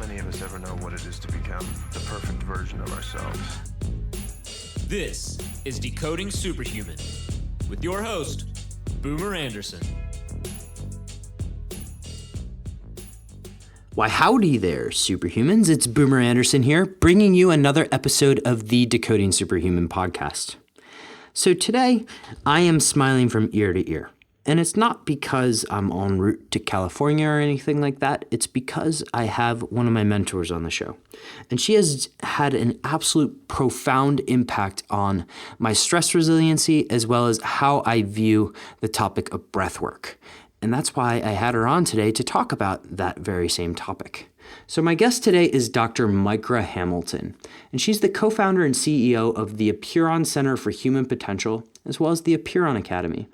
many of us ever know what it is to become the perfect version of ourselves? This is Decoding Superhuman with your host, Boomer Anderson. Why howdy there, superhumans. It's Boomer Anderson here, bringing you another episode of the Decoding Superhuman podcast. So today, I am smiling from ear to ear. And it's not because I'm en route to California or anything like that. It's because I have one of my mentors on the show. And she has had an absolute profound impact on my stress resiliency as well as how I view the topic of breath work. And that's why I had her on today to talk about that very same topic. So my guest today is Dr. Mickra Hamilton, and she's the co-founder and CEO of the Apeiron Center for Human Potential, as well as the Apeiron Academy.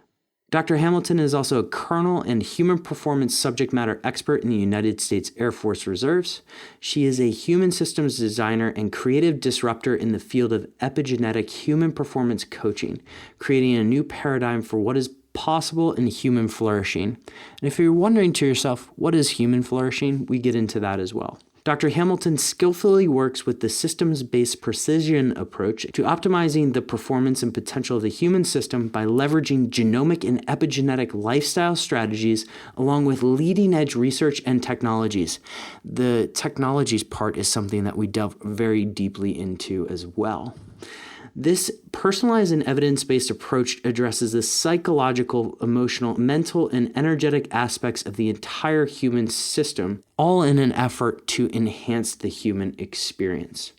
Dr. Hamilton is also a colonel and human performance subject matter expert in the United States Air Force Reserves. She is a human systems designer and creative disruptor in the field of epigenetic human performance coaching, creating a new paradigm for what is possible in human flourishing. And if you're wondering to yourself, what is human flourishing? We get into that as well. Dr. Hamilton skillfully works with the systems-based precision approach to optimizing the performance and potential of the human system by leveraging genomic and epigenetic lifestyle strategies along with leading-edge research and technologies. The technologies part is something that we delve very deeply into as well. This personalized and evidence-based approach addresses the psychological, emotional, mental, and energetic aspects of the entire human system, all in an effort to enhance the human experience.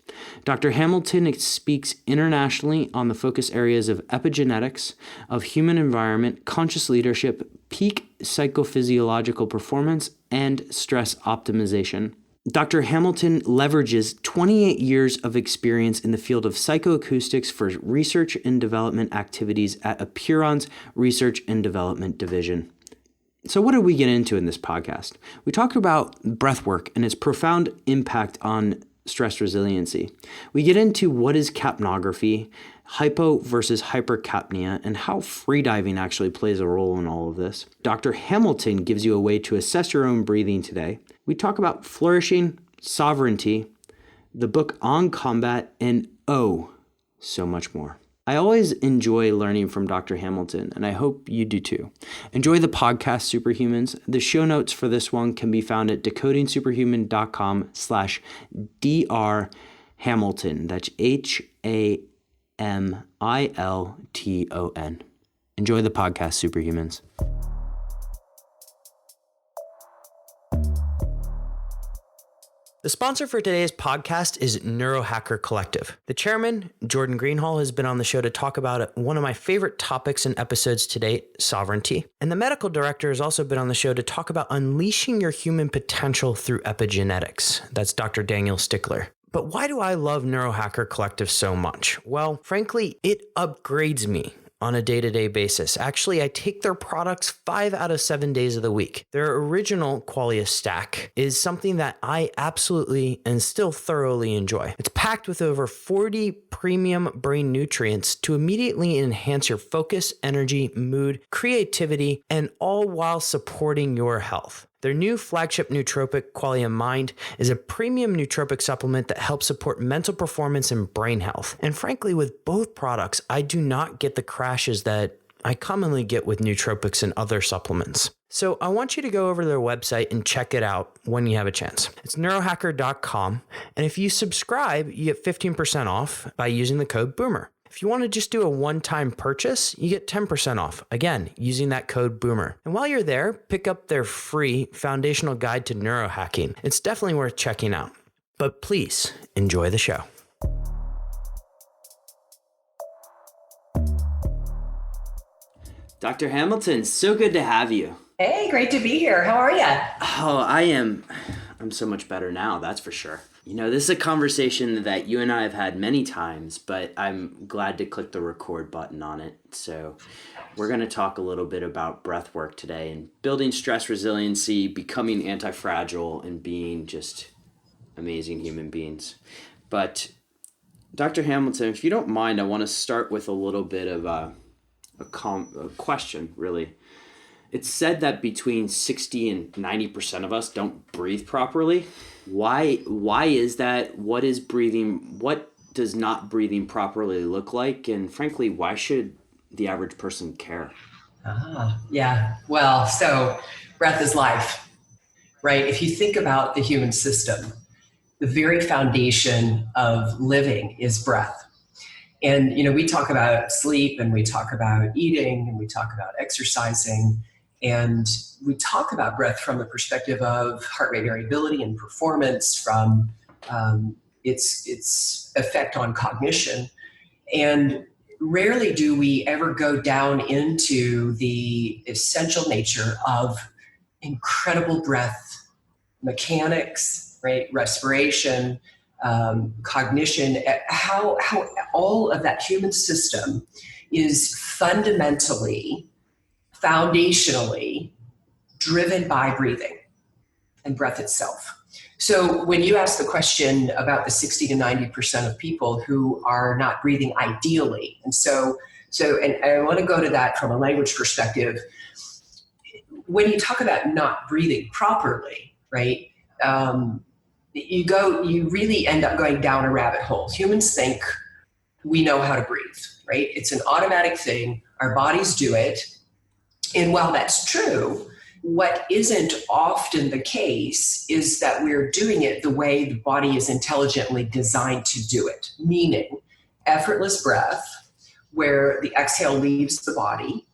Dr. Hamilton speaks internationally on the focus areas of epigenetics, of human environment, conscious leadership, peak psychophysiological performance, and stress optimization. Dr. Hamilton leverages 28 years of experience in the field of psychoacoustics for research and development activities at Apeiron's Research and Development Division. So what did we get into in this podcast? We talked about breath work and its profound impact on stress resiliency. We get into what is capnography, hypo versus hypercapnia, and how freediving actually plays a role in all of this. Dr. Hamilton gives you a way to assess your own breathing today. We talk about flourishing, sovereignty, the book On Combat, and so much more. I always enjoy learning from Dr. Hamilton, and I hope you do too. Enjoy the podcast, Superhumans. The show notes for this one can be found at decodingsuperhuman.com/drhamilton. That's HAMILTON. Enjoy the podcast, Superhumans. The sponsor for today's podcast is Neurohacker Collective. The chairman, Jordan Greenhall, has been on the show to talk about one of my favorite topics in episodes to date, sovereignty. And the medical director has also been on the show to talk about unleashing your human potential through epigenetics. That's Dr. Daniel Stickler. But why do I love Neurohacker Collective so much? Well, frankly, it upgrades me on a day-to-day basis. Actually, I take their products 5 out of 7 days of the week. Their original Qualia stack is something that I absolutely and still thoroughly enjoy. It's packed with over 40 premium brain nutrients to immediately enhance your focus, energy, mood, creativity, and all while supporting your health. Their new flagship nootropic, Qualia Mind, is a premium nootropic supplement that helps support mental performance and brain health. And frankly, with both products, I do not get the crashes that I commonly get with nootropics and other supplements. So I want you to go over to their website and check it out when you have a chance. It's neurohacker.com. And if you subscribe, you get 15% off by using the code BOOMER. If you want to just do a one-time purchase, you get 10% off, again, using that code BOOMER. And while you're there, pick up their free foundational guide to neurohacking. It's definitely worth checking out. But please, enjoy the show. Dr. Hamilton, so good to have you. Hey, great to be here. How are you? Oh, I'm so much better now, that's for sure. You know, this is a conversation that you and I have had many times, but I'm glad to click the record button on it. So we're going to talk a little bit about breath work today and building stress resiliency, becoming antifragile, and being just amazing human beings. But Dr. Hamilton, if you don't mind, I want to start with a little bit of a question, really. It's said that between 60 and 90% of us don't breathe properly. Why is that? What does not breathing properly look like? And frankly, why should the average person care? Yeah. Well, so breath is life, right? If you think about the human system, the very foundation of living is breath. And, we talk about sleep and we talk about eating and we talk about exercising. And we talk about breath from the perspective of heart rate variability and performance, from its effect on cognition. And rarely do we ever go down into the essential nature of incredible breath mechanics, right? Respiration, cognition, how all of that human system is fundamentally, foundationally driven by breathing and breath itself. So when you ask the question about the 60 to 90% of people who are not breathing ideally, and I want to go to that from a language perspective. When you talk about not breathing properly, right? You really end up going down a rabbit hole. Humans think we know how to breathe, right? It's an automatic thing. Our bodies do it. And while that's true, what isn't often the case is that we're doing it the way the body is intelligently designed to do it, meaning effortless breath, where the exhale leaves the body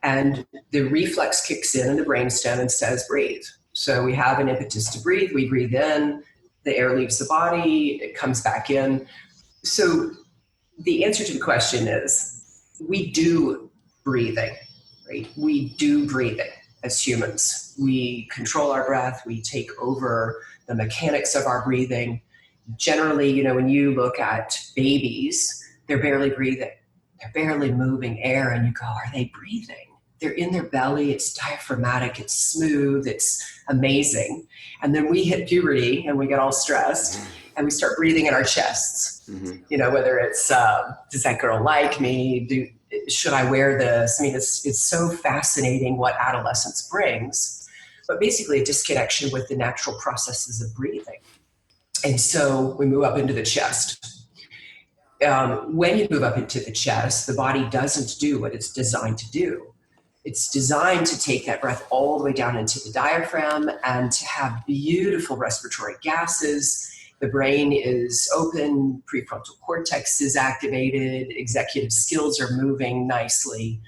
and the reflex kicks in the brainstem and says, breathe. So we have an impetus to breathe. We breathe in, the air leaves the body, it comes back in. So the answer to the question is we do breathing, right? We do breathing as humans. We control our breath. We take over the mechanics of our breathing. Generally, when you look at babies, they're barely breathing. They're barely moving air, and you go, are they breathing? They're in their belly. It's diaphragmatic. It's smooth. It's amazing. And then we hit puberty and we get all stressed and we start breathing in our chests. Mm-hmm. Whether it's, does that girl like me? Should I wear this? I mean, it's so fascinating what adolescence brings, but basically a disconnection with the natural processes of breathing. And so we move up into the chest. When you move up into the chest, the body doesn't do what it's designed to do. It's designed to take that breath all the way down into the diaphragm and to have beautiful respiratory gases. The brain is open, prefrontal cortex is activated, executive skills are moving nicely.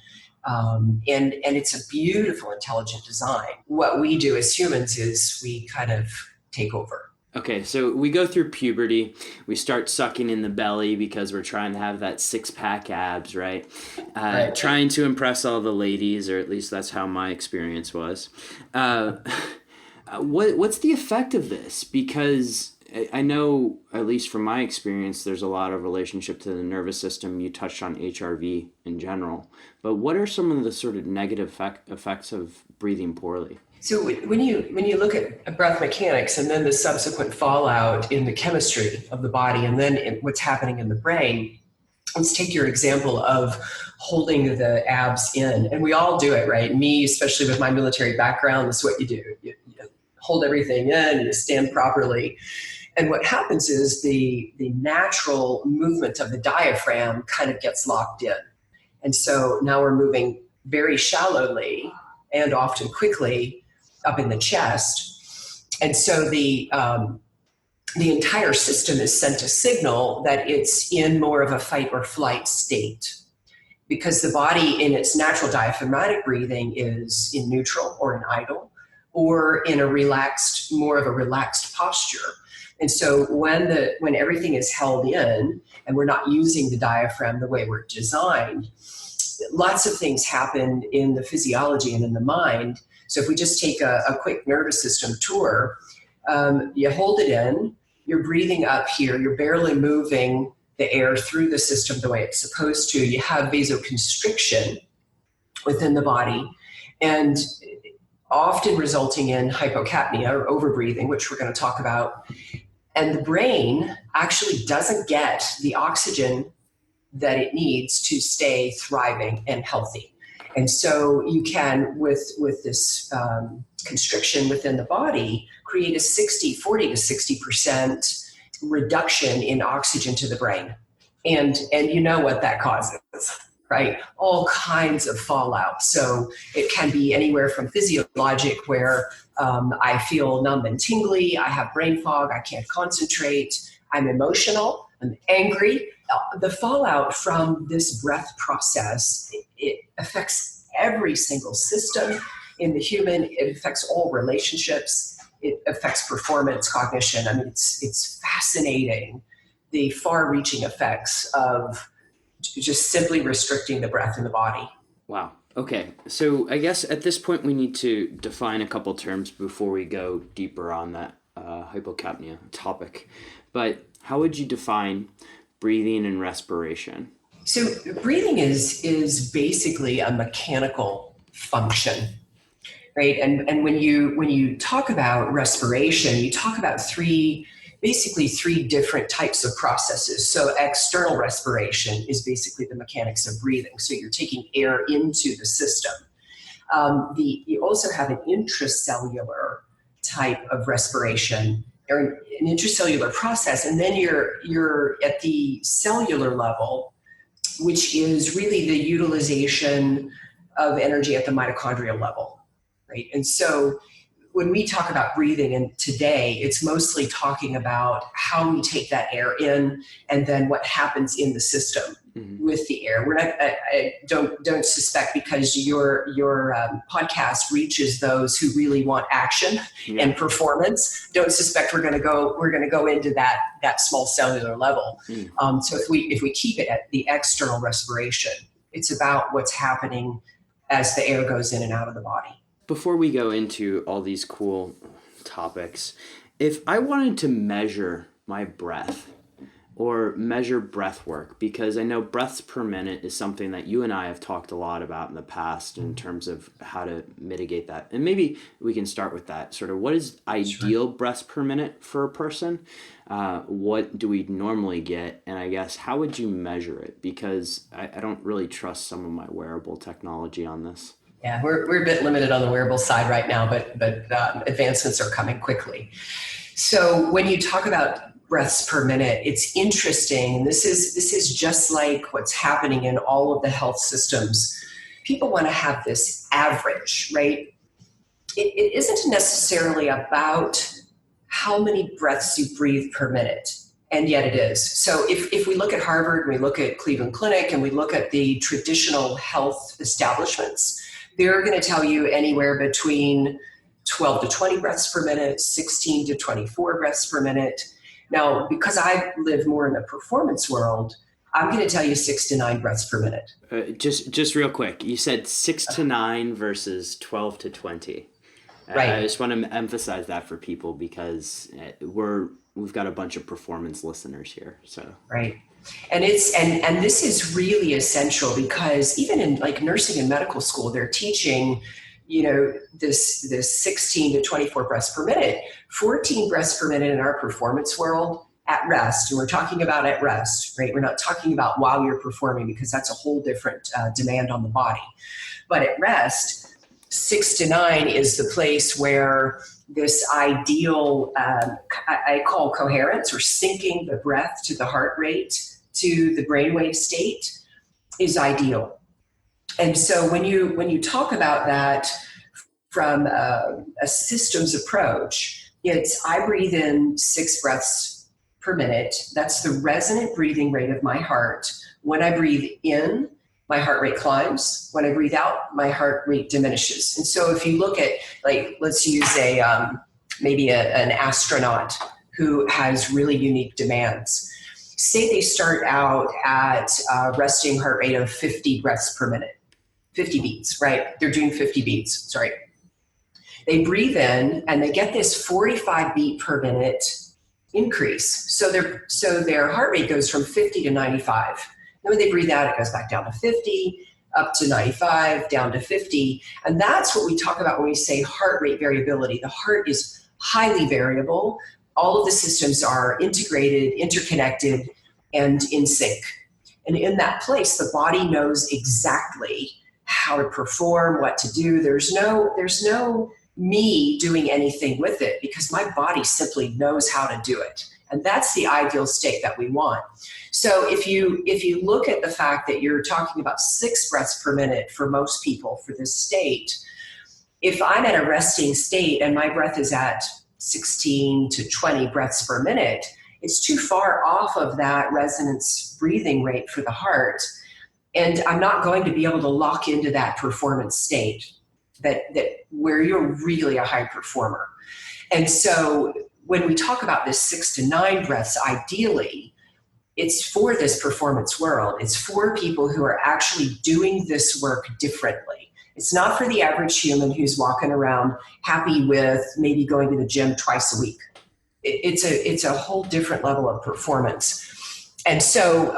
And it's a beautiful, intelligent design. What we do as humans is we kind of take over. Okay, so we go through puberty, we start sucking in the belly because we're trying to have that six-pack abs, right? Right. Trying to impress all the ladies, or at least that's how my experience was. What's the effect of this? Because I know, at least from my experience, there's a lot of relationship to the nervous system. You touched on HRV in general, but what are some of the sort of negative effects of breathing poorly? So when you look at breath mechanics and then the subsequent fallout in the chemistry of the body and then what's happening in the brain, let's take your example of holding the abs in. And we all do it, right? Me, especially with my military background, that's what you do. You hold everything in and you stand properly. And what happens is the natural movement of the diaphragm kind of gets locked in. And so now we're moving very shallowly and often quickly up in the chest. And so the entire system is sent a signal that it's in more of a fight or flight state, because the body in its natural diaphragmatic breathing is in neutral or in idle or in more of a relaxed posture. And so when everything is held in and we're not using the diaphragm the way we're designed, lots of things happen in the physiology and in the mind. So if we just take a quick nervous system tour, you hold it in, you're breathing up here, you're barely moving the air through the system the way it's supposed to. You have vasoconstriction within the body, and often resulting in hypocapnia or overbreathing, which we're going to talk about. And the brain actually doesn't get the oxygen that it needs to stay thriving and healthy. And so you can, with this constriction within the body, create a 40 to 60% reduction in oxygen to the brain. And you know what that causes, right? All kinds of fallout. So it can be anywhere from physiologic, where I feel numb and tingly, I have brain fog, I can't concentrate, I'm emotional, I'm angry. The fallout from this breath process, it affects every single system in the human. It affects all relationships. It affects performance, cognition. I mean, it's fascinating, the far-reaching effects of just simply restricting the breath in the body. Wow. Okay. So I guess at this point we need to define a couple terms before we go deeper on that hypocapnia topic. But how would you define breathing and respiration? So breathing is basically a mechanical function, right? And when you talk about respiration, you talk about basically three different types of processes. So external respiration is basically the mechanics of breathing. So you're taking air into the system. You also have an intracellular type of respiration, or an intracellular process, and then you're at the cellular level, which is really the utilization of energy at the mitochondrial level, right? And so when we talk about breathing, and today it's mostly talking about how we take that air in and then what happens in the system with the air. We're not, I don't suspect, because your podcast reaches those who really want action and performance. Don't suspect we're going to go into that small cellular level. So if we keep it at the external respiration, it's about what's happening as the air goes in and out of the body. Before we go into all these cool topics, if I wanted to measure my breath or measure breath work, because I know breaths per minute is something that you and I have talked a lot about in the past in terms of how to mitigate that. And maybe we can start with that. Sort of, what is ideal breaths per minute for a person? What do we normally get? And I guess, how would you measure it? Because I don't really trust some of my wearable technology on this. Yeah, we're a bit limited on the wearable side right now, but advancements are coming quickly. So when you talk about breaths per minute, it's interesting. This is just like what's happening in all of the health systems. People want to have this average, right? It isn't necessarily about how many breaths you breathe per minute, and yet it is. So if we look at Harvard, we look at Cleveland Clinic, and we look at the traditional health establishments, they're going to tell you anywhere between 12 to 20 breaths per minute, 16 to 24 breaths per minute. Now, because I live more in the performance world, I'm going to tell you 6 to 9 breaths per minute. Just real quick, you said 6 to 9 versus 12 to 20. Right. I just want to emphasize that for people, because we've got a bunch of performance listeners here. So right. And and this is really essential, because even in like nursing and medical school, they're teaching, this 16 to 24 breaths per minute, 14 breaths per minute in our performance world at rest. And we're talking about at rest, right? We're not talking about while you're performing, because that's a whole different demand on the body. But at rest, 6 to 9 is the place where this ideal, I call coherence, or syncing the breath to the heart rate, to the brainwave state, is ideal. And so when you talk about that from a systems approach, it's I breathe in 6 breaths per minute. That's the resonant breathing rate of my heart. When I breathe in, my heart rate climbs. When I breathe out, my heart rate diminishes. And so if you look at, like, let's use maybe an astronaut who has really unique demands. Say they start out at a resting heart rate of 50 breaths per minute, 50 beats, right? They're doing 50 beats, sorry. They breathe in and they get this 45 beat per minute increase. So their heart rate goes from 50 to 95. Then when they breathe out, it goes back down to 50, up to 95, down to 50. And that's what we talk about when we say heart rate variability. The heart is highly variable. All of the systems are integrated, interconnected, and in sync. And in that place, the body knows exactly how to perform, what to do. There's no me doing anything with it because my body simply knows how to do it. And that's the ideal state that we want. So if you look at the fact that you're talking about 6 breaths per minute for most people for this state, if I'm at a resting state and my breath is at 16 to 20 breaths per minute, it's too far off of that resonance breathing rate for the heart. And I'm not going to be able to lock into that performance state that where you're really a high performer. And so when we talk about this 6 to 9 breaths, ideally, it's for this performance world. It's for people who are actually doing this work differently. It's not for the average human who's walking around happy with maybe going to the gym twice a week. It's a whole different level of performance. And so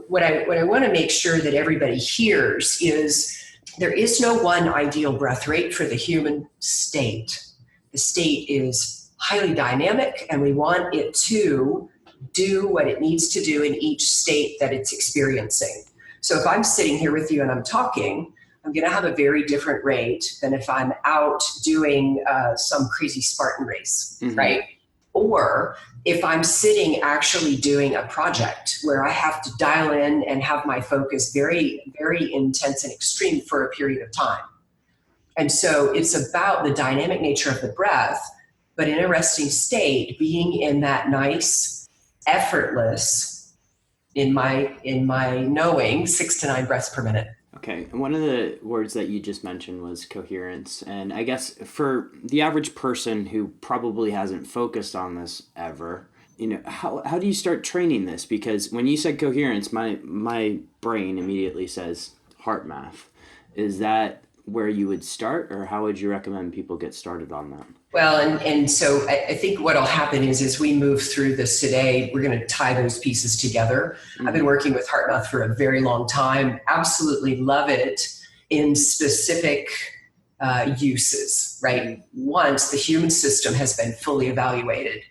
what I want to make sure that everybody hears is there is no one ideal breath rate for the human state. The state is highly dynamic, and we want it to do what it needs to do in each state that it's experiencing. So if I'm sitting here with you and I'm talking, I'm going to have a very different rate than if I'm out doing some crazy Spartan race, right? Or if I'm sitting actually doing a project where I have to dial in and have my focus very, very intense and extreme for a period of time. And so it's about the dynamic nature of the breath, but in a resting state, being in that nice, effortless, in my knowing, 6 to 9 breaths per minute. Okay, and one of the words that you just mentioned was coherence. And I guess for the average person who probably hasn't focused on this ever, how do you start training this? Because when you said coherence, my brain immediately says heart math. Is that where you would start, or how would you recommend people get started on that? Well, and so I think what will happen is as we move through this today, we're going to tie those pieces together. I've been working with HeartMath for a very long time. Absolutely love it in specific uses, right? Once the human system has been fully evaluated.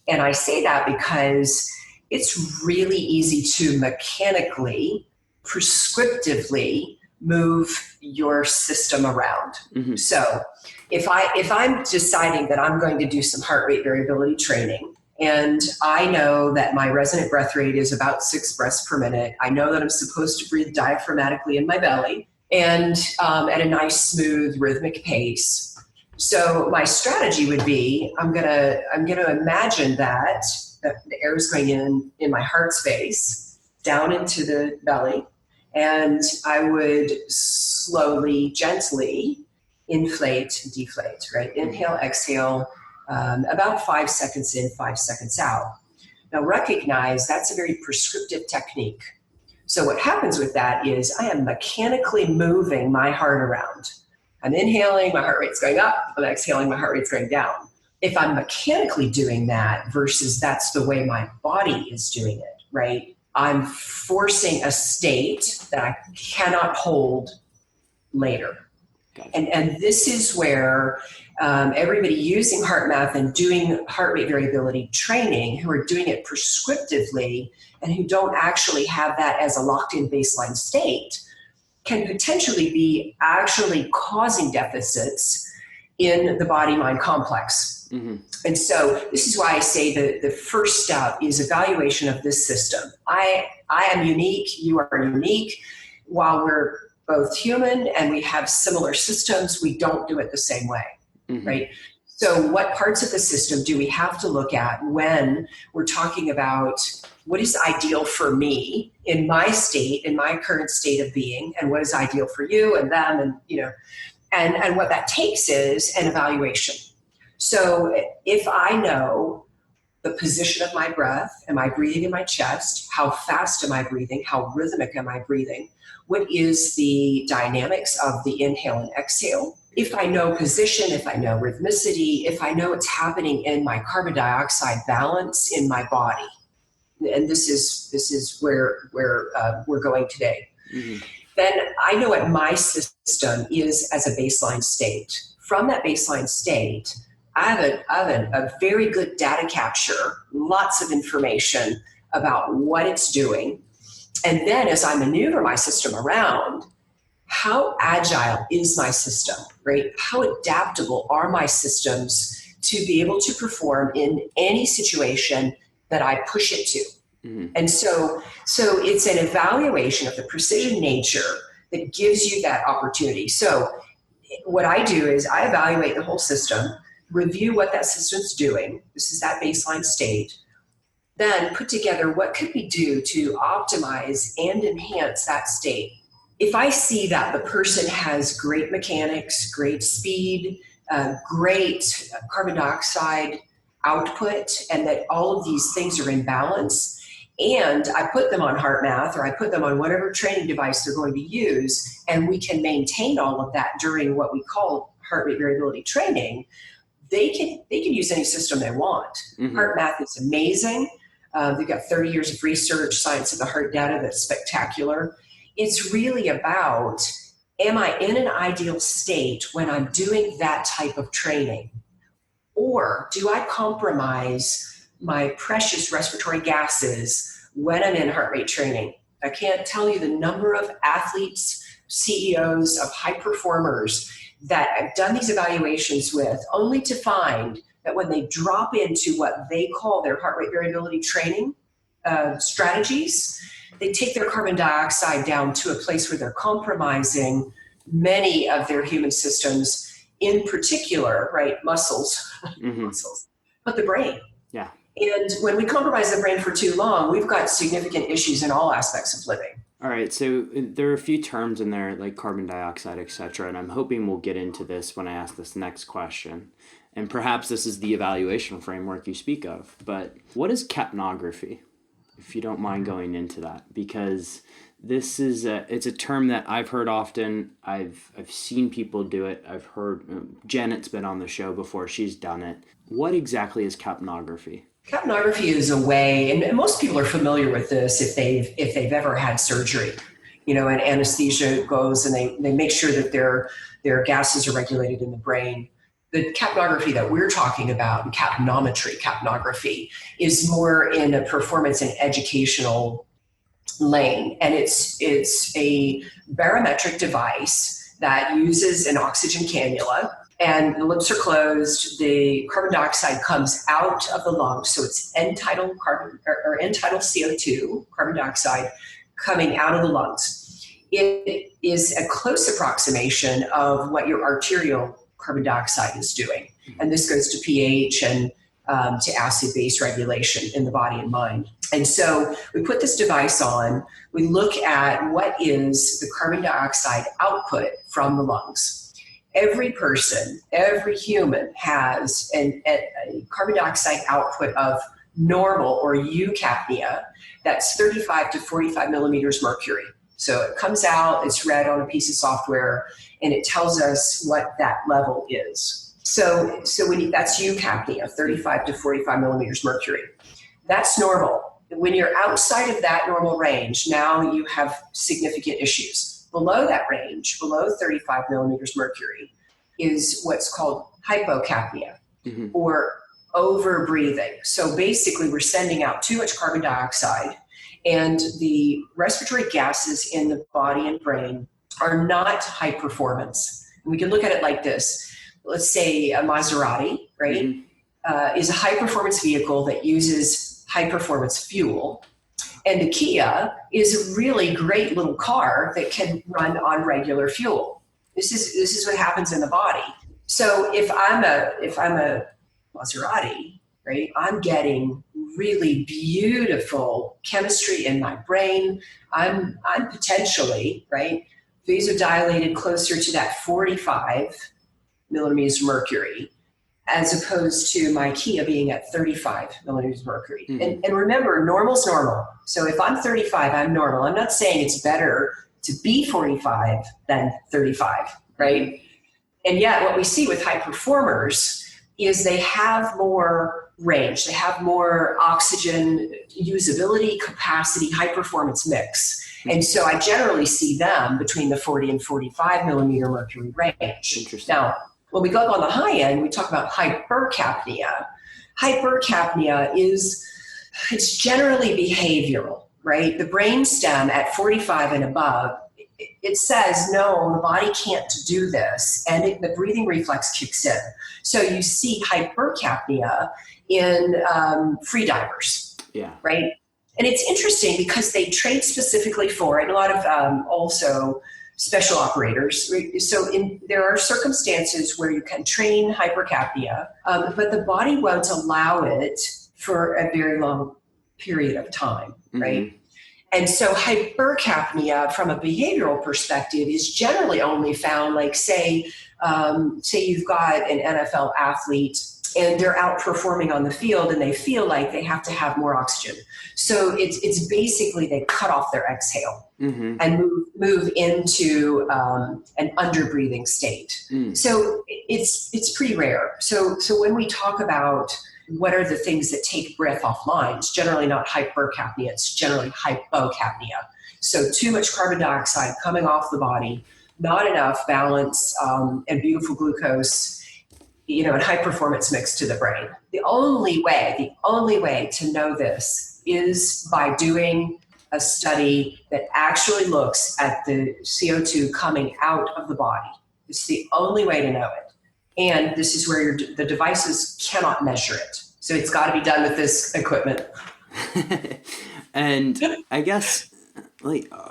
And I say that because it's really easy to mechanically, prescriptively move your system around. So if I'm deciding that I'm going to do some heart rate variability training, and I know that my resonant breath rate is about 6 breaths per minute, I know that I'm supposed to breathe diaphragmatically in my belly and at a nice, smooth, rhythmic pace. So my strategy would be, I'm gonna imagine that the air is going in my heart space, down into the belly, and I would slowly, gently inflate, deflate, right? Inhale, exhale, about 5 seconds in, 5 seconds out. Now recognize that's a very prescriptive technique. So what happens with that is I am mechanically moving my heart around. I'm inhaling, my heart rate's going up. I'm exhaling, my heart rate's going down. If I'm mechanically doing that versus that's the way my body is doing it, right? I'm forcing a state that I cannot hold later. Gotcha. And this is where everybody using HeartMath and doing heart rate variability training, who are doing it prescriptively and who don't actually have that as a locked-in baseline state, can potentially be actually causing deficits in the body-mind complex. And so this is why I say the first step is evaluation of this system. I am unique, you are unique. While we're both human and we have similar systems, we don't do it the same way, right? So what parts of the system do we have to look at when we're talking about what is ideal for me in my state, in my current state of being, and what is ideal for you and them, and what that takes is an evaluation. So if I know the position of my breath, am I breathing in my chest? How fast am I breathing? How rhythmic am I breathing? What is the dynamics of the inhale and exhale? If I know position, if I know rhythmicity, if I know what's happening in my carbon dioxide balance in my body, and this is where we're going today, then I know what my system is as a baseline state. From that baseline state, I have a very good data capture, lots of information about what it's doing. And then as I maneuver my system around, how agile is my system, right? How adaptable are my systems to be able to perform in any situation that I push it to? And so it's an evaluation of the precision nature that gives you that opportunity. So what I do is I evaluate the whole system, review what that system's doing. This is that baseline state. Then put together what could we do to optimize and enhance that state. If I see that the person has great mechanics, great speed, great carbon dioxide output, and that all of these things are in balance, and I put them on HeartMath or I put them on whatever training device they're going to use, and we can maintain all of that during what we call heart rate variability training, they can use any system they want. HeartMath is amazing. They've got 30 years of research, science of the heart data that's spectacular. It's really about, am I in an ideal state when I'm doing that type of training? Or do I compromise my precious respiratory gases when I'm in heart rate training? I can't tell you the number of athletes, CEOs of high performers that I've done these evaluations with, only to find that when they drop into what they call their heart rate variability training strategies, they take their carbon dioxide down to a place where they're compromising many of their human systems, in particular, right, muscles, but the brain. Yeah. And when we compromise the brain for too long, we've got significant issues in all aspects of living. All right, so there are a few terms in there like carbon dioxide, et cetera, and I'm hoping we'll get into this when I ask this next question. And perhaps this is the evaluation framework you speak of, but what is capnography, if you don't mind going into that? Because this is it's a term that I've heard often. I've seen people do it. I've heard Janet's been on the show before. She's done it. What exactly is capnography? Capnography is a way, and most people are familiar with this if they've ever had surgery. You know, and anesthesia goes and they make sure that their gases are regulated in the brain. The capnography that we're talking about, capnography, is more in a performance and educational lane. And it's a barometric device that uses an oxygen cannula, and the lips are closed. The carbon dioxide comes out of the lungs. So it's end-tidal CO2, carbon dioxide, coming out of the lungs. It is a close approximation of what your arterial carbon dioxide is doing. And this goes to pH and to acid-base regulation in the body and mind. And so we put this device on, we look at what is the carbon dioxide output from the lungs. Every person, every human has a carbon dioxide output of normal or eucapnia, that's 35 to 45 millimeters mercury. So it comes out, it's read on a piece of software, and it tells us what that level is. So that's eucapnia, 35 to 45 millimeters mercury. That's normal. When you're outside of that normal range, now you have significant issues. Below that range, below 35 millimeters mercury, is what's called hypocapnia, or over breathing. So basically we're sending out too much carbon dioxide, and the respiratory gases in the body and brain are not high performance. And we can look at it like this. Let's say a Maserati, right, is a high performance vehicle that uses high performance fuel. And the Kia is a really great little car that can run on regular fuel. This is what happens in the body. So if I'm a Maserati, right, I'm getting really beautiful chemistry in my brain. I'm potentially, right, vasodilated closer to that 45 millimeters mercury, as opposed to my Kia being at 35 millimeters mercury. And remember, normal's normal. So if I'm 35, I'm normal. I'm not saying it's better to be 45 than 35, right? And yet what we see with high performers is they have more range. They have more oxygen usability, capacity, high performance mix. And so I generally see them between the 40 and 45 millimeter mercury range. Interesting. Now, when we go up on the high end, we talk about hypercapnia. Hypercapnia it's generally behavioral, right? The brainstem at 45 and above it says, no, the body can't do this. And the breathing reflex kicks in. So you see hypercapnia in free divers, right? And it's interesting because they train specifically for it. A lot of also special operators. So there are circumstances where you can train hypercapnia, but the body won't allow it for a very long period of time, right? And so hypercapnia from a behavioral perspective is generally only found, like say you've got an NFL athlete and they're outperforming on the field and they feel like they have to have more oxygen. So it's basically they cut off their exhale and move into an underbreathing state. So it's pretty rare. So when we talk about what are the things that take breath offline, it's generally not hypercapnia, it's generally hypocapnia. So too much carbon dioxide coming off the body, not enough balance and beautiful glucose, and high performance mix to the brain. The only way to know this is by doing a study that actually looks at the CO2 coming out of the body. It's the only way to know it. And this is where the devices cannot measure it. So it's got to be done with this equipment. And I guess,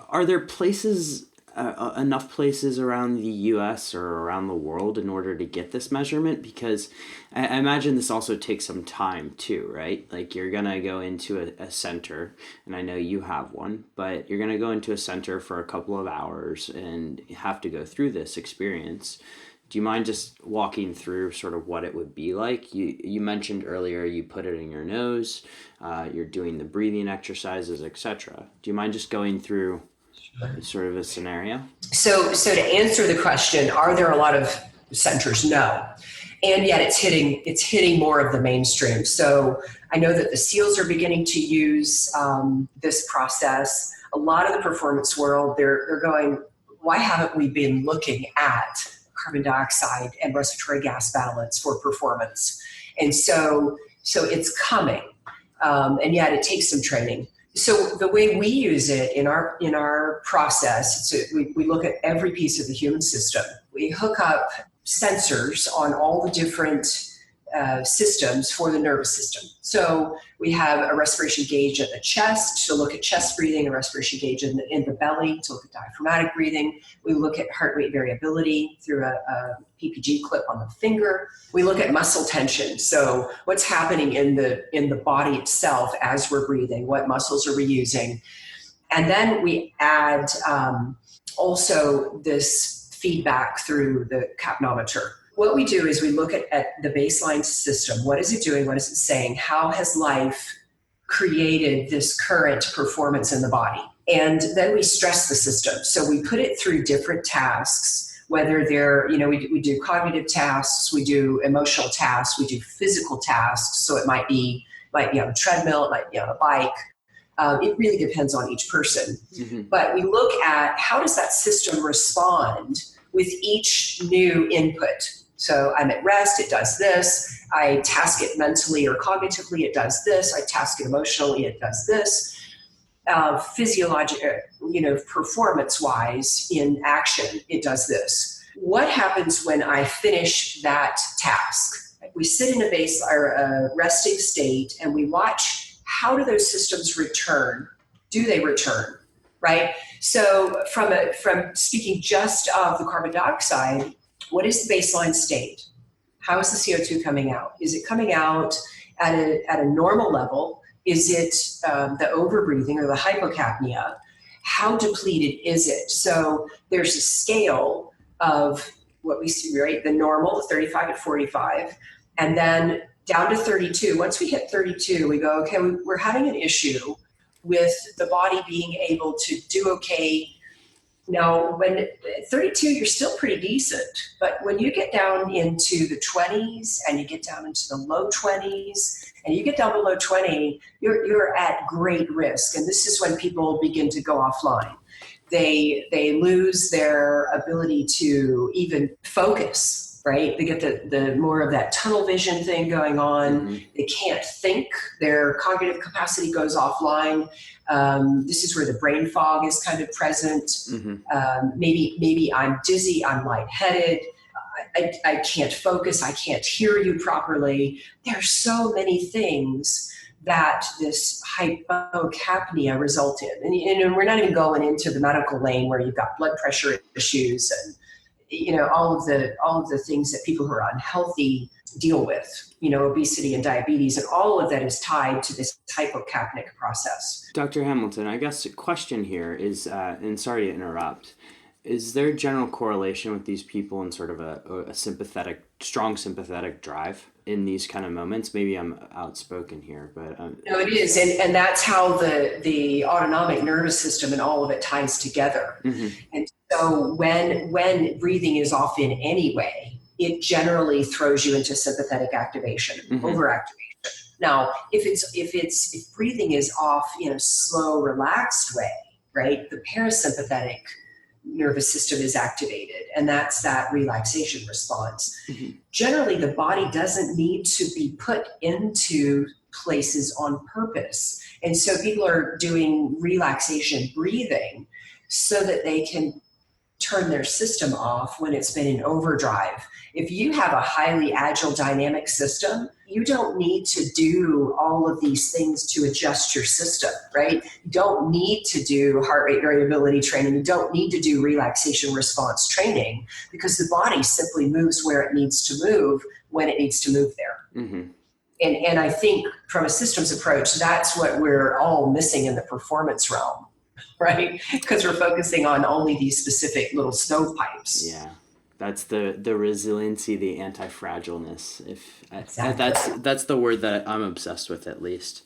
are there places, enough places around the U.S. or around the world in order to get this measurement? Because I imagine this also takes some time too, right? Like you're going to go into a center, and I know you have one, but you're going to go into a center for a couple of hours and have to go through this experience. Do you mind just walking through sort of what it would be like? You mentioned earlier you put it in your nose, you're doing the breathing exercises, etc. Do you mind just going through sort of a scenario? So to answer the question, are there a lot of centers? No. And yet it's hitting more of the mainstream. So I know that the SEALs are beginning to use this process. A lot of the performance world, they're going, why haven't we been looking at carbon dioxide and respiratory gas balance for performance? And so it's coming, and yet it takes some training. So the way we use it in our process, we look at every piece of the human system. We hook up sensors on all the different systems for the nervous system. So we have a respiration gauge at the chest to look at chest breathing, a respiration gauge in the belly to look at diaphragmatic breathing. We look at heart rate variability through a PPG clip on the finger. We look at muscle tension. So what's happening in the body itself as we're breathing, what muscles are we using? And then we add also this feedback through the capnometer. What we do is we look at the baseline system. What is it doing? What is it saying? How has life created this current performance in the body? And then we stress the system. So we put it through different tasks, whether they're, we do cognitive tasks, we do emotional tasks, we do physical tasks. So it might be on a treadmill, it might be on a bike. It really depends on each person. But we look at how does that system respond with each new input. So I'm at rest, it does this. I task it mentally or cognitively, it does this. I task it emotionally, it does this. Physiological, performance-wise in action, it does this. What happens when I finish that task? We sit in a resting state and we watch how do those systems return? Do they return? Right? So from speaking just of the carbon dioxide, what is the baseline state? How is the CO2 coming out? Is it coming out at a normal level? Is it the overbreathing or the hypocapnia? How depleted is it? So there's a scale of what we see, right? The normal, the 35 to 45, and then down to 32. Once we hit 32, we go, okay, we're having an issue with the body being able to do okay. Now, when 32, you're still pretty decent, but when you get down into the 20s and you get down into the low 20s and you get down below 20, you're at great risk. And this is when people begin to go offline. They lose their ability to even focus. right? They get the more of that tunnel vision thing going on. They can't think. Their cognitive capacity goes offline. This is where the brain fog is kind of present. Maybe I'm dizzy, I'm lightheaded. I can't focus. I can't hear you properly. There's so many things that this hypocapnia result in. And we're not even going into the medical lane where you've got blood pressure issues and all of the things that people who are unhealthy deal with, obesity and diabetes, and all of that is tied to this hypocapnic process. Dr. Hamilton, I guess a question here is, and sorry to interrupt, is there a general correlation with these people in sort of a strong sympathetic drive in these kind of moments? Maybe I'm outspoken here, but... No, it is. And that's how the autonomic nervous system and all of it ties together. And so when breathing is off in any way, it generally throws you into sympathetic activation, overactivation. Now, if breathing is off in a slow, relaxed way, right, the parasympathetic nervous system is activated, and that's that relaxation response. Generally, the body doesn't need to be put into places on purpose. And so people are doing relaxation breathing so that they can turn their system off when it's been in overdrive. If you have a highly agile dynamic system, you don't need to do all of these things to adjust your system, right? You don't need to do heart rate variability training. You don't need to do relaxation response training, because the body simply moves where it needs to move when it needs to move there. And I think from a systems approach, that's what we're all missing in the performance realm, right? Because we're focusing on only these specific little stovepipes. Yeah. That's the resiliency, the antifragileness. Exactly. That's the word that I'm obsessed with, at least.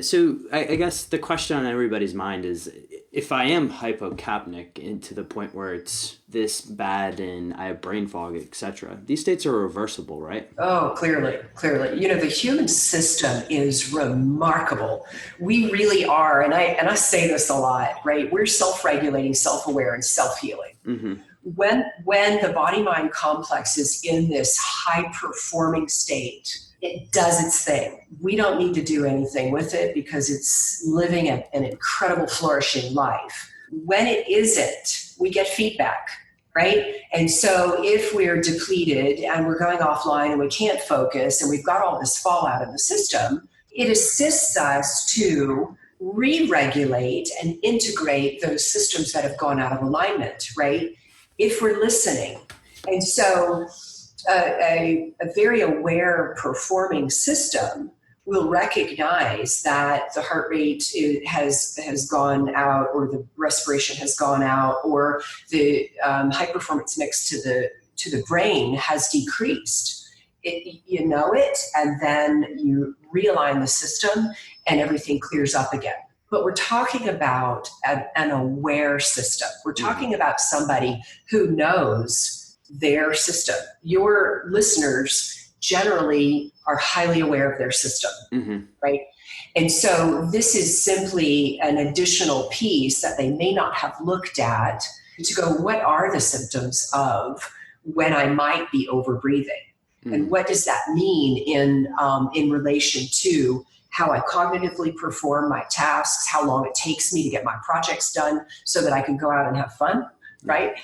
So I guess the question on everybody's mind is, if I am hypocapnic and to the point where it's this bad and I have brain fog, etc., these states are reversible, right? Oh, clearly. The human system is remarkable. We really are, and I say this a lot, right? We're self-regulating, self-aware, and self-healing. When the body-mind complex is in this high-performing state, it does its thing. We don't need to do anything with it because it's living an incredible, flourishing life. When it isn't, we get feedback, right? And so if we're depleted and we're going offline and we can't focus and we've got all this fallout in the system, it assists us to re-regulate and integrate those systems that have gone out of alignment, right? If we're listening. And so a very aware performing system will recognize that the heart rate has gone out, or the respiration has gone out, or the high performance mix to the brain has decreased. You know it, and then you realign the system and everything clears up again. But we're talking about an aware system. We're talking about somebody who knows their system. Your listeners generally are highly aware of their system, right? And so this is simply an additional piece that they may not have looked at to go, what are the symptoms of when I might be overbreathing? And what does that mean in relation to how I cognitively perform my tasks, how long it takes me to get my projects done so that I can go out and have fun, right?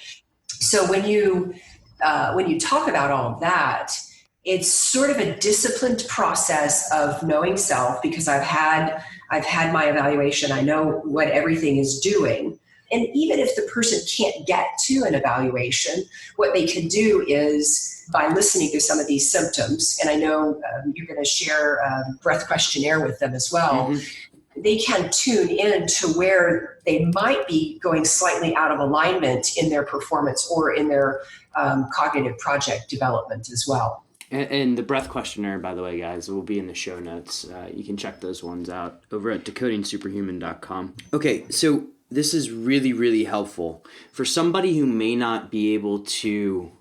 So when you talk about all of that, it's sort of a disciplined process of knowing self, because I've had my evaluation. I know what everything is doing. And even if the person can't get to an evaluation, what they can do is, by listening to some of these symptoms, and I know you're going to share a breath questionnaire with them as well, they can tune in to where they might be going slightly out of alignment in their performance or in their cognitive project development as well. And the breath questionnaire, by the way, guys, will be in the show notes. You can check those ones out over at decodingsuperhuman.com. Okay, so this is really, really helpful for somebody who may not be able to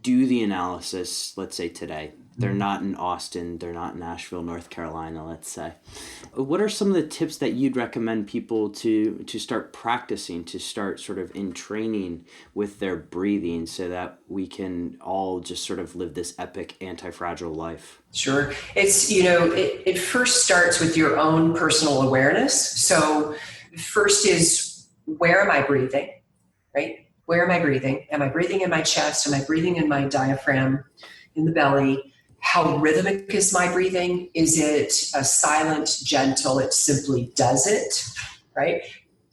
do the analysis, let's say today, They're not in Austin. They're not in Nashville, North Carolina, let's say. What are some of the tips that you'd recommend people to start practicing, to start sort of in training with their breathing so that we can all just sort of live this epic anti-fragile life? Sure. It's, it first starts with your own personal awareness. So first is, where am I breathing, right? Where am I breathing? Am I breathing in my chest? Am I breathing in my diaphragm, in the belly? How rhythmic is my breathing? Is it a silent, gentle, it simply does it, right?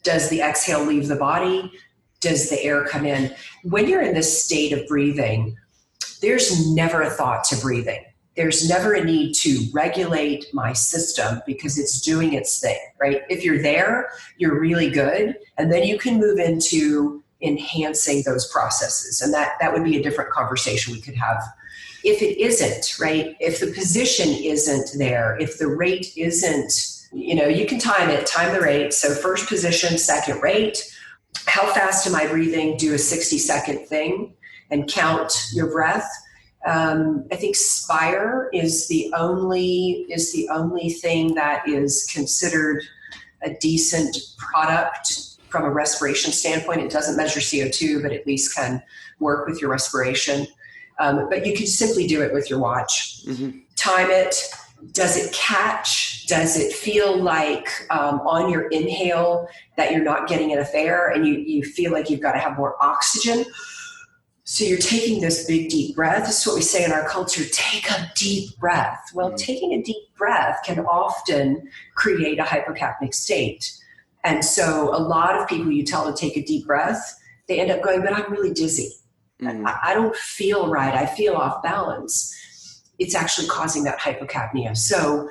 Does the exhale leave the body? Does the air come in? When you're in this state of breathing, there's never a thought to breathing. There's never a need to regulate my system because it's doing its thing, right? If you're there, you're really good. And then you can move into enhancing those processes. And that would be a different conversation we could have. If it isn't, right? If the position isn't there, if the rate isn't, you can time it, time the rate. So first position, second rate. How fast am I breathing? Do a 60-second thing and count your breath. I think Spire is the only thing that is considered a decent product from a respiration standpoint. It doesn't measure CO2, but at least can work with your respiration. But you can simply do it with your watch. Mm-hmm. Time it. Does it catch? Does it feel like on your inhale that you're not getting enough air and you feel like you've got to have more oxygen? So you're taking this big, deep breath. This is what we say in our culture, take a deep breath. Well, taking a deep breath can often create a hypocapnic state. And so a lot of people you tell to take a deep breath, they end up going, but I'm really dizzy. Mm-hmm. I don't feel right. I feel off balance. It's actually causing that hypocapnia. So,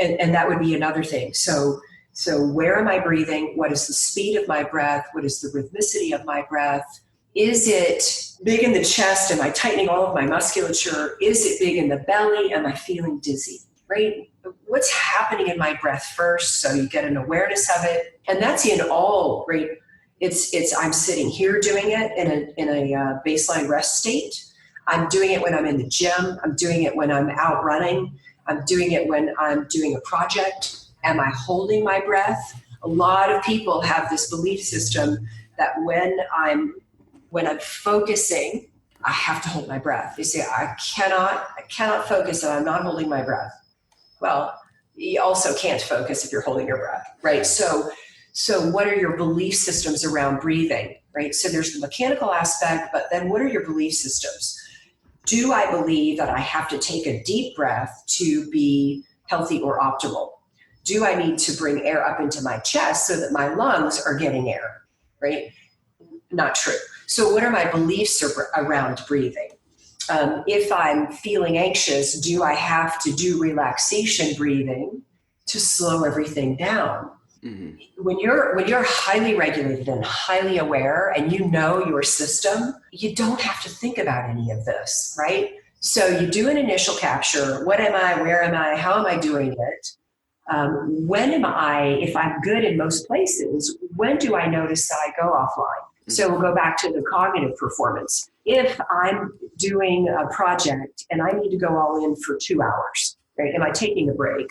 and that would be another thing. So where am I breathing? What is the speed of my breath? What is the rhythmicity of my breath? Is it big in the chest? Am I tightening all of my musculature? Is it big in the belly? Am I feeling dizzy, right? What's happening in my breath first? So you get an awareness of it. And that's in all, right? It's I'm sitting here doing it in a baseline rest state. I'm doing it when I'm in the gym. I'm doing it when I'm out running. I'm doing it when I'm doing a project. Am I holding my breath? A lot of people have this belief system that when I'm focusing, I have to hold my breath. They say, I cannot focus if I'm not holding my breath. Well, you also can't focus if you're holding your breath, right? So what are your belief systems around breathing, right? So there's the mechanical aspect, but then what are your belief systems? Do I believe that I have to take a deep breath to be healthy or optimal? Do I need to bring air up into my chest so that my lungs are getting air, right? Not true. So what are my beliefs around breathing? If I'm feeling anxious, do I have to do relaxation breathing to slow everything down? Mm-hmm. When you're highly regulated and highly aware and you know your system, you don't have to think about any of this, right? So you do an initial capture. What am I? Where am I? How am I doing it? When am I, if I'm good in most places, when do I notice that I go offline? So we'll go back to the cognitive performance. If I'm doing a project and I need to go all in for 2 hours, right? Am I taking a break?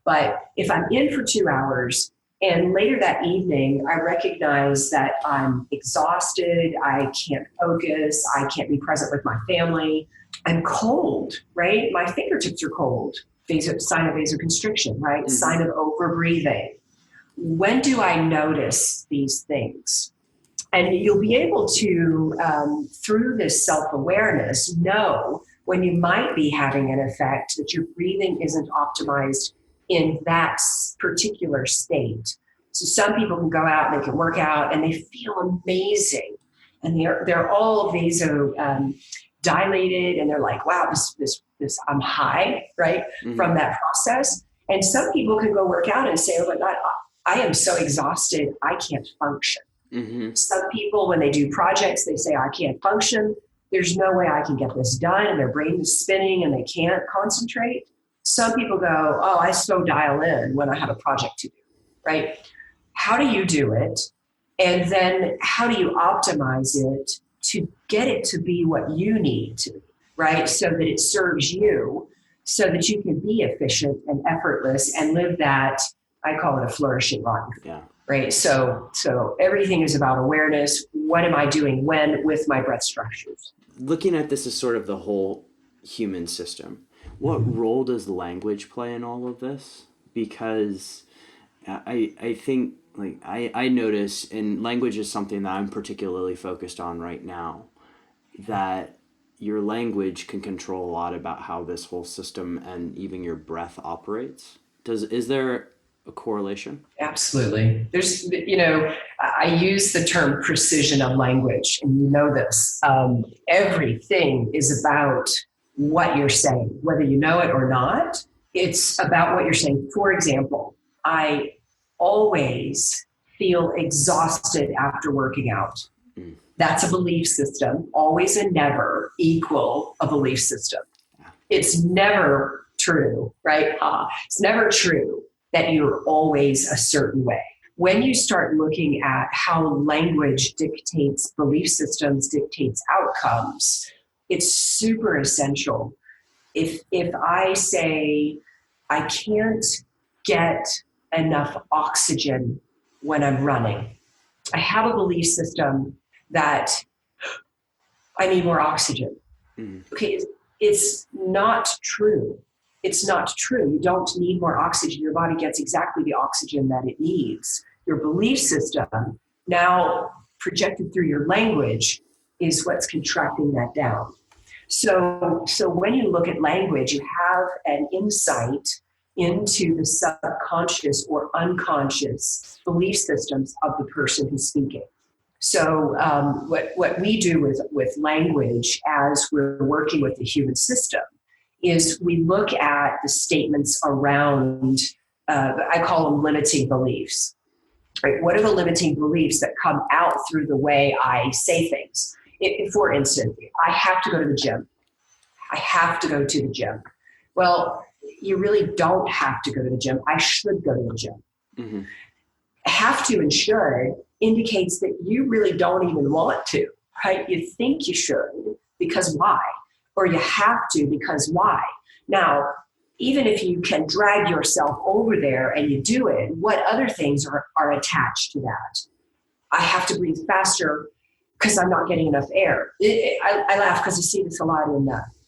But if I'm in for 2 hours and later that evening, I recognize that I'm exhausted, I can't focus, I can't be present with my family, I'm cold, right? My fingertips are cold. Sign of vasoconstriction, right? Mm-hmm. Sign of overbreathing. When do I notice these things? And you'll be able to, through this self-awareness, know when you might be having an effect that your breathing isn't optimized in that particular state. So some people can go out and they can work out and they feel amazing. And they're all dilated and they're like, wow, this I'm high, right? Mm-hmm. From that process. And some people can go work out and say, oh my God, I am so exhausted, I can't function. Mm-hmm. Some people, when they do projects, they say, I can't function. There's no way I can get this done. And their brain is spinning and they can't concentrate. Some people go, oh, I so dial in when I have a project to do, right? How do you do it? And then how do you optimize it to get it to be what you need to be, right? So that it serves you, so that you can be efficient and effortless and live that, I call it a flourishing life. Yeah. Right. So everything is about awareness. What am I doing when with my breath structures? Looking at this as sort of the whole human system, what role does language play in all of this? Because I think, like, I notice, and language is something that I'm particularly focused on right now, that your language can control a lot about how this whole system and even your breath operates. Is there a correlation? Absolutely. There's, I use the term precision of language, and you know this. Everything is about what you're saying, whether you know it or not. It's about what you're saying. For example, I always feel exhausted after working out. That's a belief system. Always and never equal a belief system. It's never true, right? It's never true that you're always a certain way. When you start looking at how language dictates belief systems, dictates outcomes, it's super essential. If I say I can't get enough oxygen when I'm running, I have a belief system that I need more oxygen. Okay, it's not true. It's not true. You don't need more oxygen. Your body gets exactly the oxygen that it needs. Your belief system, now projected through your language, is what's contracting that down. So when you look at language, you have an insight into the subconscious or unconscious belief systems of the person who's speaking. So what we do with language as we're working with the human system is we look at the statements around, I call them limiting beliefs. Right? What are the limiting beliefs that come out through the way I say things? For instance, I have to go to the gym. I have to go to the gym. Well, you really don't have to go to the gym. I should go to the gym. Mm-hmm. Have to and should indicates that you really don't even want to, right? You think you should because why? Or you have to because why? Now, even if you can drag yourself over there and you do it, what other things are attached to that? I have to breathe faster because I'm not getting enough air. I laugh because I see this a lot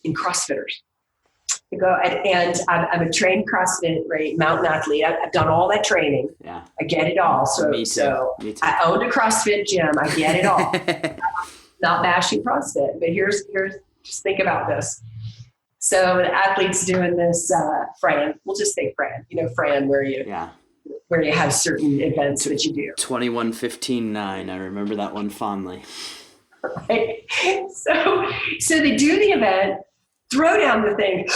in CrossFitters. I go and I'm a trained CrossFit, right, mountain athlete. I've done all that training. Yeah, I get it all. Me too. I owned a CrossFit gym. I get it all. Not bashing CrossFit, but here's just think about this. So the athlete's doing this Fran. We'll just say Fran. You know Fran, where you have certain events that you do. 21-15-9. I remember that one fondly. Right. So they do the event, throw down the thing,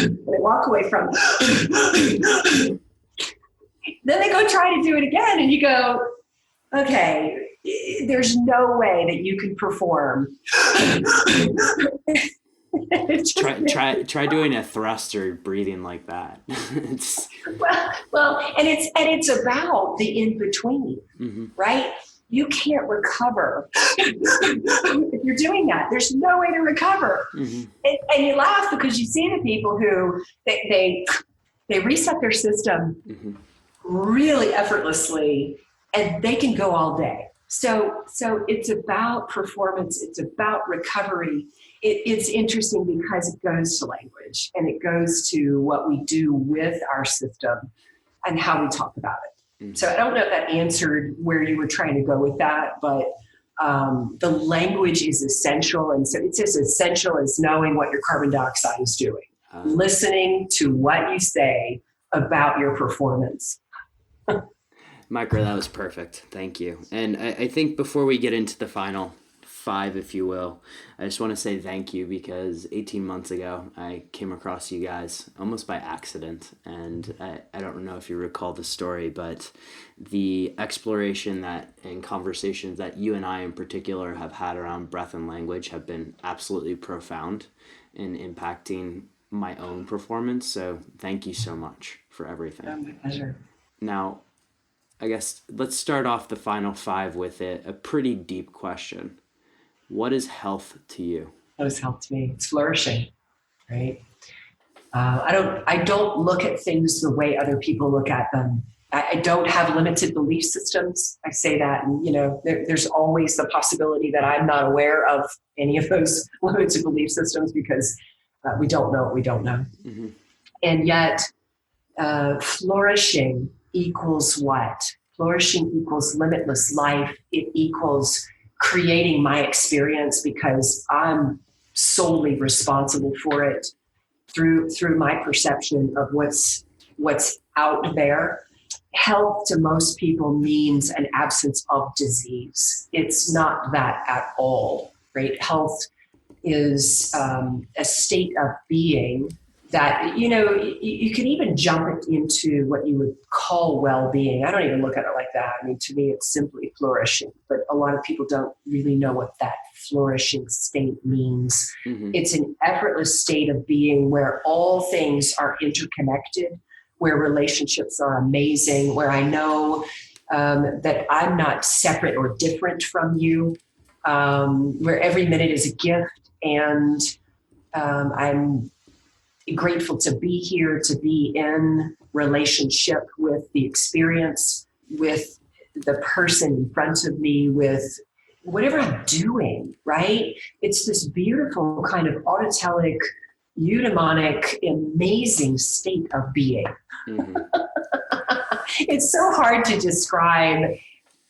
and they walk away from it. Then they go try to do it again, and you go, okay, there's no way that you can perform. try doing a thruster breathing like that. well, and it's about the in between, right? You can't recover if you're doing that. There's no way to recover, and you laugh because you see the people who they reset their system really effortlessly, and they can go all day. So it's about performance. It's about recovery. It's interesting because it goes to language and it goes to what we do with our system and how we talk about it. So I don't know if that answered where you were trying to go with that, but the language is essential. And so it's as essential as knowing what your carbon dioxide is doing, listening to what you say about your performance. Mickra, that was perfect. Thank you. And I think before we get into the final 5, if you will, I just want to say thank you because 18 months ago, I came across you guys almost by accident. And I don't know if you recall the story, but the exploration and conversations that you and I in particular have had around breath and language have been absolutely profound in impacting my own performance. So thank you so much for everything. My pleasure. Now, I guess let's start off the final 5 with a pretty deep question. What is health to you? Those helped me. It's flourishing, right? I don't look at things the way other people look at them. I don't have limited belief systems. I say that, and there's always the possibility that I'm not aware of any of those limited belief systems because we don't know what we don't know. Mm-hmm. And yet, flourishing equals what? Flourishing equals limitless life. It equals creating my experience because I'm solely responsible for it through my perception of what's out there. Health to most people means an absence of disease. It's not that at all, right? Health is a state of being that, you can even jump it into what you would call well-being. I don't even look at it like that. I mean, to me, it's simply flourishing. But a lot of people don't really know what that flourishing state means. Mm-hmm. It's an effortless state of being where all things are interconnected, where relationships are amazing, where I know that I'm not separate or different from you, where every minute is a gift, and I'm grateful to be here, to be in relationship with the experience, with the person in front of me, with whatever I'm doing, right? It's this beautiful kind of autotelic, eudaimonic, amazing state of being. Mm-hmm. It's so hard to describe,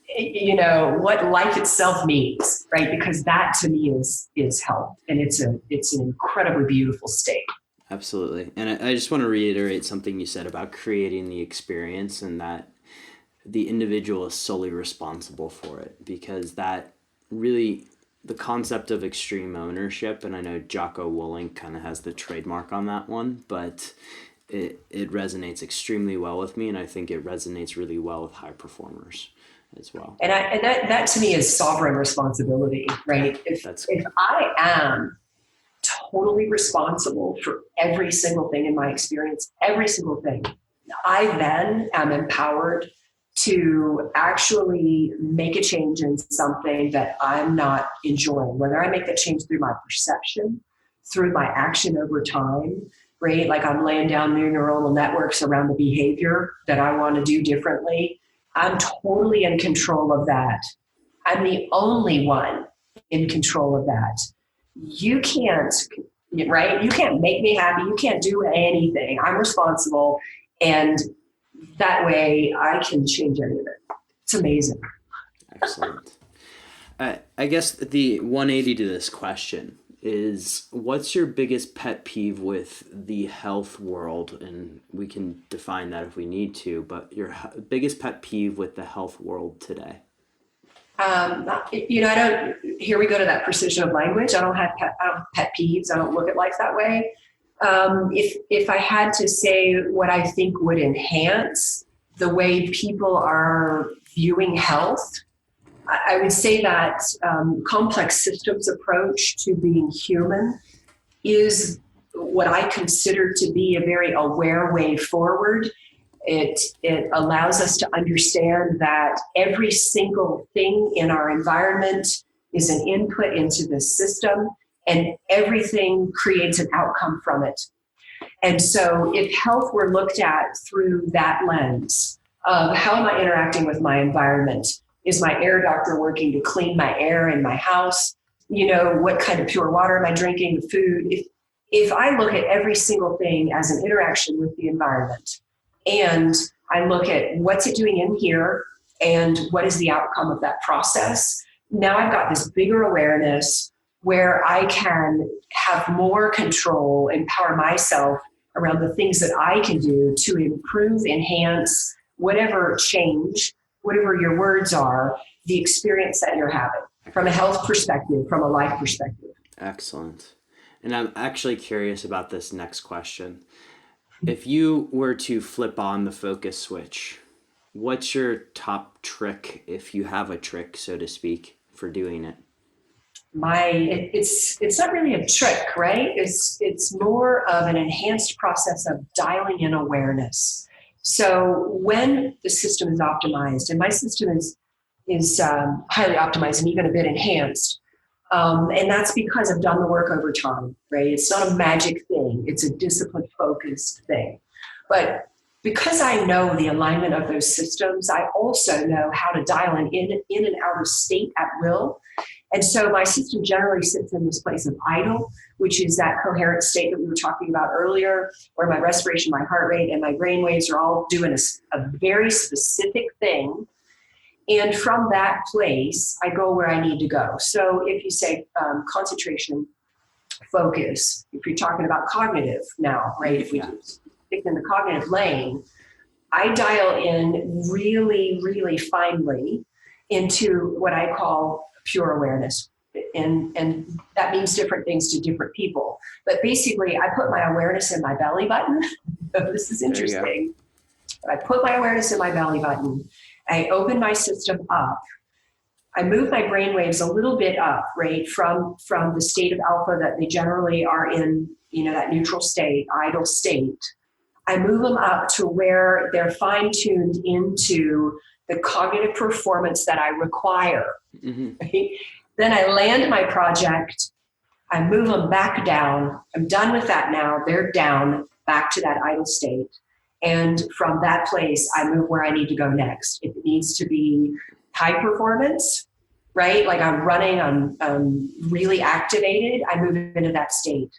what life itself means, right? Because that to me is health, and it's an incredibly beautiful state. Absolutely. And I just want to reiterate something you said about creating the experience and that the individual is solely responsible for it, because that really, the concept of extreme ownership, and I know Jocko Willink kind of has the trademark on that one, but it resonates extremely well with me, and I think it resonates really well with high performers as well. And that to me is sovereign responsibility, right? If I am totally responsible for every single thing in my experience, every single thing, I then am empowered to actually make a change in something that I'm not enjoying, whether I make that change through my perception, through my action over time, right? Like I'm laying down new neuronal networks around the behavior that I want to do differently. I'm totally in control of that. I'm the only one in control of that. You can't, right? You can't make me happy. You can't do anything. I'm responsible. And that way I can change any of it. It's amazing. Excellent. I guess the 180 to this question is, what's your biggest pet peeve with the health world? And we can define that if we need to, but your biggest pet peeve with the health world today? I don't, here we go to that precision of language. I don't have pet peeves. I don't look at life that way. If I had to say what I think would enhance the way people are viewing health, I would say that complex systems approach to being human is what I consider to be a very aware way forward. It allows us to understand that every single thing in our environment is an input into the system, and everything creates an outcome from it. And so if health were looked at through that lens of how am I interacting with my environment? Is my air doctor working to clean my air in my house? What kind of pure water am I drinking, the food? If I look at every single thing as an interaction with the environment, and I look at what's it doing in here and what is the outcome of that process, now I've got this bigger awareness where I can have more control, empower myself around the things that I can do to improve, enhance, whatever change, whatever your words are, the experience that you're having from a health perspective, from a life perspective. Excellent. And I'm actually curious about this next question. If you were to flip on the focus switch, what's your top trick, if you have a trick, so to speak, for doing it? It's not really a trick, right? It's more of an enhanced process of dialing in awareness. So when the system is optimized, and my system is highly optimized and even a bit enhanced, And that's because I've done the work over time, right? It's not a magic thing. It's a discipline-focused thing. But because I know the alignment of those systems, I also know how to dial in and out of state at will. And so my system generally sits in this place of idle, which is that coherent state that we were talking about earlier, where my respiration, my heart rate, and my brain waves are all doing a very specific thing. And from that place, I go where I need to go. So if you say concentration, focus, if you're talking about cognitive now, right? If we stick in the cognitive lane, I dial in really, really finely into what I call pure awareness. And that means different things to different people. But basically, I put my awareness in my belly button. This is interesting. I put my awareness in my belly button. I open my system up. I move my brain waves a little bit up, right, from the state of alpha that they generally are in, that neutral state, idle state. I move them up to where they're fine-tuned into the cognitive performance that I require. Mm-hmm. Right? Then I land my project. I move them back down. I'm done with that now. They're down, back to that idle state. And from that place, I move where I need to go next. If it needs to be high performance, right? Like I'm running, I'm really activated, I move into that state.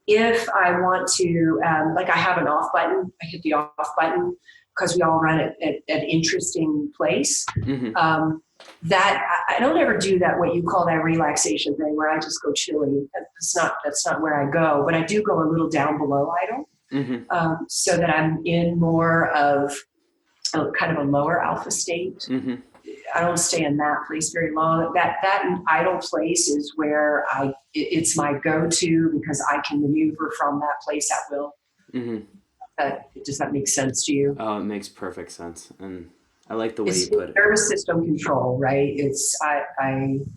If I want to, like I have an off button, I hit the off button because we all run at an interesting place. Mm-hmm. That I don't ever do that, what you call that relaxation thing where I just go chilly. That's not where I go, but I do go a little down below idle. Mm-hmm. So that I'm in more of a kind of a lower alpha state. Mm-hmm. I don't stay in that place very long. That idle place is where it's my go-to because I can maneuver from that place at will. Mm-hmm. Does that make sense to you? Oh, it makes perfect sense. And I like the way you put it. Nervous system control, right? And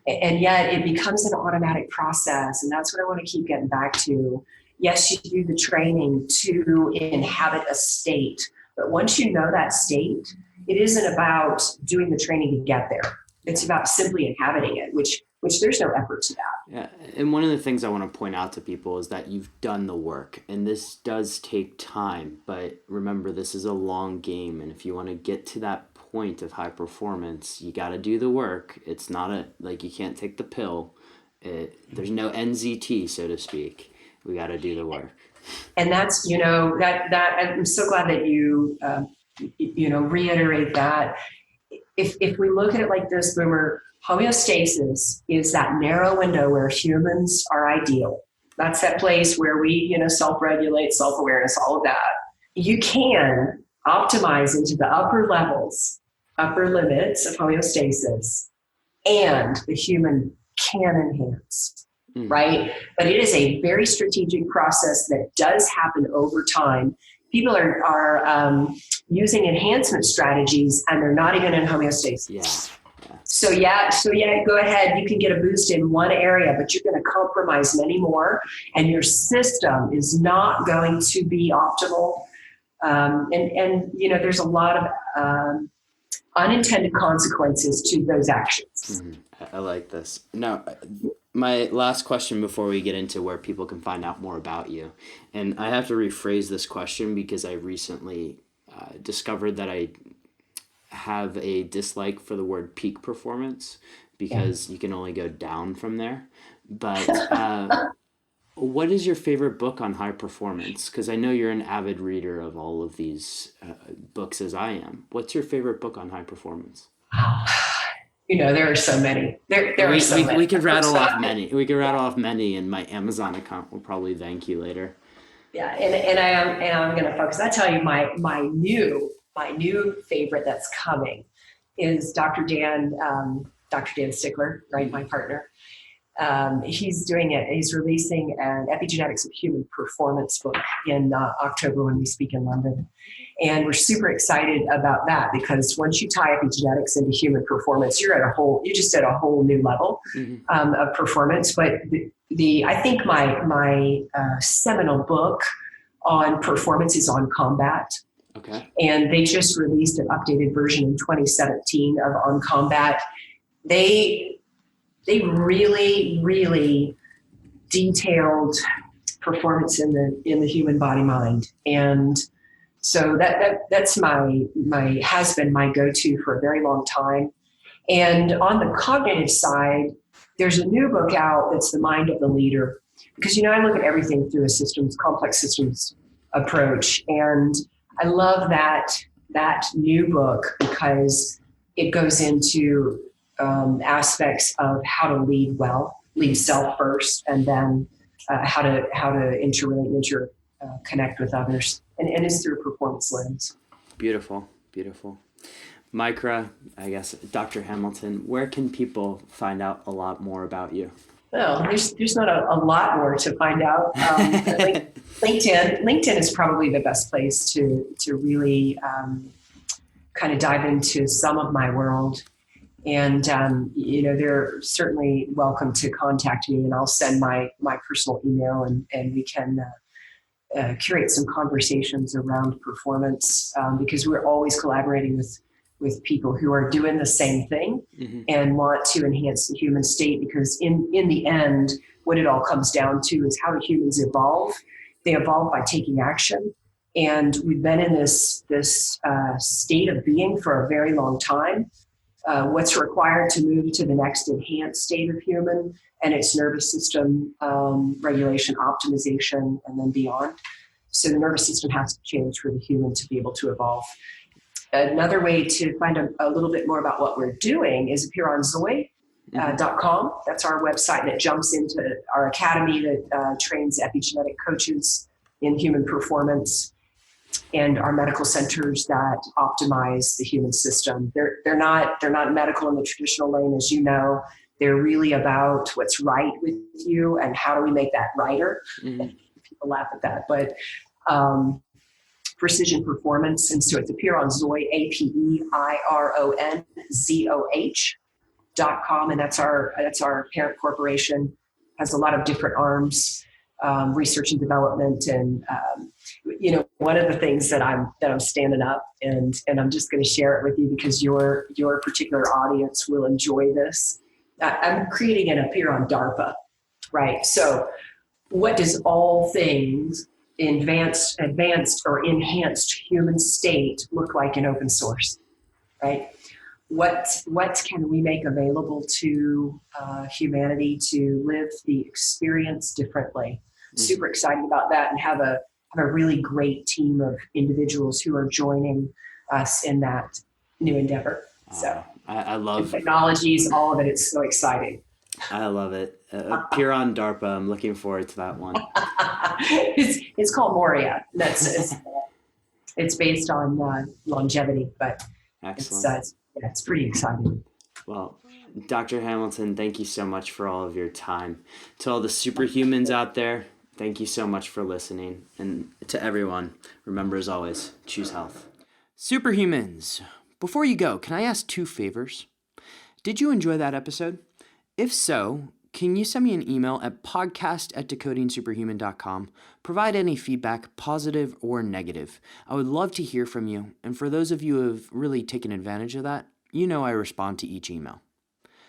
yet it becomes an automatic process. And that's what I want to keep getting back to. Yes, you do the training to inhabit a state, but once you know that state, it isn't about doing the training to get there. It's about simply inhabiting it, which there's no effort to that. Yeah, and one of the things I want to point out to people is that you've done the work, and this does take time, but remember, this is a long game, and if you want to get to that point of high performance, you got to do the work. It's not you can't take the pill. There's no NZT, so to speak. We got to do the work. And that's, that I'm so glad that you, reiterate that. If we look at it like this, Boomer, homeostasis is that narrow window where humans are ideal. That's that place where we, self-regulate, self-awareness, all of that. You can optimize into the upper limits of homeostasis, and the human can enhance. Right? But it is a very strategic process that does happen over time. People are using enhancement strategies and they're not even in homeostasis. Yeah. So go ahead. You can get a boost in one area, but you're going to compromise many more, and your system is not going to be optimal. And there's a lot of unintended consequences to those actions. Mm-hmm. I like this. Now, my last question before we get into where people can find out more about you, and I have to rephrase this question because I recently discovered that I have a dislike for the word peak performance because you can only go down from there. But what is your favorite book on high performance? Because I know you're an avid reader of all of these books as I am. What's your favorite book on high performance? There are so many. There are so many. We could rattle off many. We could rattle off many, and my Amazon account will probably thank you later. Yeah, and I'm going to focus. I tell you, my new favorite that's coming is Dr. Dan Stickler, right? My partner. He's doing it. He's releasing an Epigenetics Human Performance book in October when we speak in London. And we're super excited about that because once you tie epigenetics into human performance, you're just at a whole new level of performance. But I think my seminal book on performance is On Combat. Okay. And they just released an updated version in 2017 of On Combat. They they really, really detailed performance in the human body mind. And so that's has been my go-to for a very long time. And on the cognitive side, there's a new book out that's The Mind of the Leader. Because, I look at everything through a complex systems approach. And I love that new book because it goes into aspects of how to lead well, lead self first, and then how to interrelate, connect with others. And it's through a performance lens. Beautiful, beautiful. Mickra, I guess, Dr. Hamilton, where can people find out a lot more about you? Well, there's not a lot more to find out. LinkedIn is probably the best place to really kind of dive into some of my world. And, they're certainly welcome to contact me, and I'll send my personal email, and we can curate some conversations around performance because we're always collaborating with people who are doing the same thing and want to enhance the human state, because in the end, what it all comes down to is how do humans evolve? They evolve by taking action. And we've been in this state of being for a very long time. What's required to move to the next enhanced state of human, and its nervous system regulation, optimization, and then beyond. So the nervous system has to change for the human to be able to evolve. Another way to find a little bit more about what we're doing is apeironzoe.com. That's our website that jumps into our academy that trains epigenetic coaches in human performance, and our medical centers that optimize the human system. They're not medical in the traditional lane, as you know. They're really about what's right with you and how do we make that righter. People laugh at that, but precision performance. And so it's Apeironzoe, APEIRONZOH.com, and that's our parent corporation. Has a lot of different arms. Research and development, and one of the things that I'm standing up, and I'm just going to share it with you because your particular audience will enjoy this. I'm creating an Apeiron DARPA, right? So, what does all things advanced or enhanced human state look like in open source, right? What can we make available to humanity to live the experience differently? Super excited about that, and have a really great team of individuals who are joining us in that new endeavor. So I love technologies, all of it. It's so exciting. I love it. Apeiron DARPA. I'm looking forward to that one. It's called Moria. It's based on longevity, but excellent. It's pretty exciting. Well, Dr. Hamilton, thank you so much for all of your time. To all the superhumans out there, thank you so much for listening. And to everyone, remember as always, choose health. Superhumans, before you go, can I ask 2 favors? Did you enjoy that episode? If so, can you send me an email at podcast@decodingsuperhuman.com? Provide any feedback, positive or negative. I would love to hear from you. And for those of you who have really taken advantage of that, I respond to each email.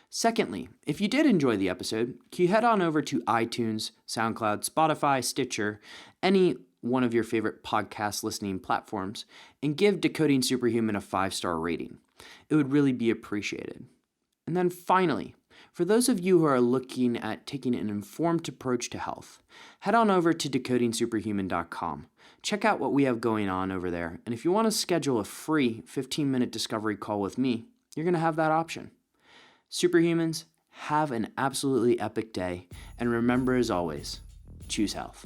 Secondly, if you did enjoy the episode, can you head on over to iTunes, SoundCloud, Spotify, Stitcher, any one of your favorite podcast listening platforms, and give Decoding Superhuman a 5-star rating. It would really be appreciated. And then finally, for those of you who are looking at taking an informed approach to health, head on over to decodingsuperhuman.com. Check out what we have going on over there. And if you want to schedule a free 15-minute discovery call with me, you're going to have that option. Superhumans, have an absolutely epic day. And remember, as always, choose health.